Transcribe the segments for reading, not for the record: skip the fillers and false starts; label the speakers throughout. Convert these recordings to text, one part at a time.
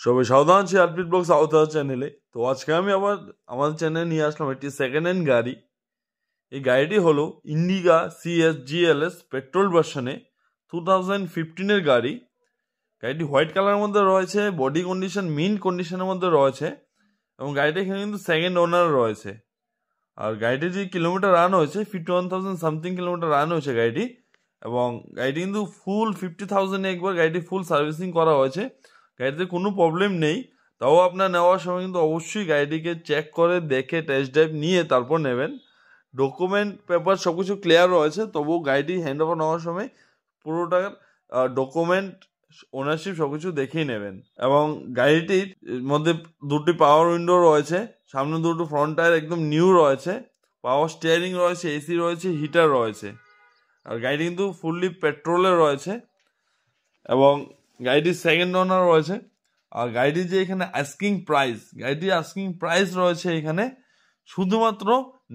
Speaker 1: সবাই সাবধান আছি আরপিট ব্লগস আওতার চ্যানেলে। তো আজকে আমি আবার আমাদের চ্যানেলে নিয়ে আসলাম একটি সেকেন্ড হ্যান্ড গাড়ি। এই গাড়িটি হলো ইন্ডিকা CSGLS পেট্রোল ভার্সনে 2015-এর গাড়ি। গাড়িটি হোয়াইট কালারের মধ্যে রয়েছে, বডি কন্ডিশন মিন্ট কন্ডিশনের মধ্যে রয়েছে এবং গাড়িটি এখানে কিন্তু সেকেন্ড ওনার রয়েছে। আর গাড়িটির যে কিলোমিটার রান হয়েছে 51,000 সামথিং কিলোমিটার রান হয়েছে গাড়িটি, এবং গাড়িটি কিন্তু ফুল 50,000 একবার গাড়িটি ফুল সার্ভিসিং করা হয়েছে। গাড়িতে কোনো প্রবলেম নেই, তাও আপনার নেওয়ার সময় কিন্তু অবশ্যই গাড়িটিকে চেক করে দেখে টেস্ট ড্রাইভ নিয়ে তারপর নেবেন। ডকুমেন্ট পেপার সব কিছু ক্লিয়ার রয়েছে, তবুও গাড়িটি হ্যান্ড ওভার নেওয়ার সময় পুরোটার ডকুমেন্ট ওনারশিপ সব কিছু দেখেই নেবেন। এবং গাড়িটির মধ্যে দুটি পাওয়ার উইন্ডো রয়েছে, সামনে দুটো ফ্রন্ট টায়ার একদম নিউ রয়েছে, পাওয়ার স্টিয়ারিং রয়েছে, এসি রয়েছে, হিটার রয়েছে। আর গাড়িটি কিন্তু ফুললি পেট্রোলে রয়েছে এবং গাড়িটির সেকেন্ড ওনার রয়েছে। আর গাড়িটির যে এখানে গাড়িটির আস্কিং প্রাইস রয়েছে এখানে শুধুমাত্র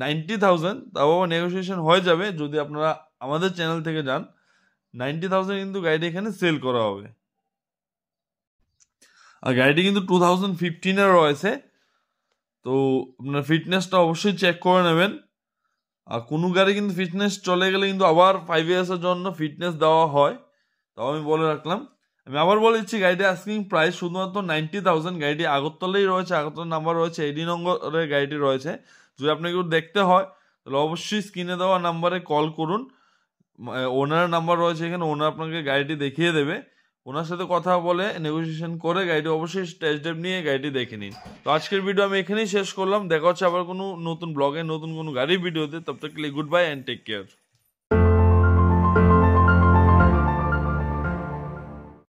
Speaker 1: 90,000। তাও নেগোসিয়েশন হয়ে যাবে যদি আপনারা আমাদের চ্যানেল থেকে যান। 90,000 কিন্তু গাড়িটি এখানে সেল করা হবে। আর গাড়িটি কিন্তু 2015-এর রয়েছে, তো আপনার ফিটনেসটা অবশ্যই চেক করে নেবেন। আর কোনো গাড়ি কিন্তু ফিটনেস চলে গেলে কিন্তু আবার 5 ইয়ার্সের জন্য ফিটনেস দেওয়া হয়, তাও আমি বলে রাখলাম। আমি আবার বলে দিচ্ছি, গাড়িটি আস্কিং প্রাইস শুধুমাত্র 90,000। গাড়িটি আগরতলাই রয়েছে, আগরতলা নাম্বার রয়েছে, 80 নম্বরের গাড়িটি রয়েছে। যদি আপনাকে দেখতে হয় তাহলে অবশ্যই স্ক্রিনে দেওয়া নাম্বারে কল করুন। ওনার নাম্বার রয়েছে এখানে, ওনার আপনাকে গাড়িটি দেখিয়ে দেবে। ওনার সাথে কথা বলে নেগোসিয়েশন করে গাড়িটি অবশ্যই টেস্ট ড্রাইভ নিয়ে গাড়িটি দেখে নিন। তো আজকের ভিডিও আমি এখানেই শেষ করলাম। দেখা হচ্ছে আবার কোনো নতুন ব্লগে নতুন কোনো গাড়ির ভিডিওতে। তব তক কে লিয়ে good bye and take care.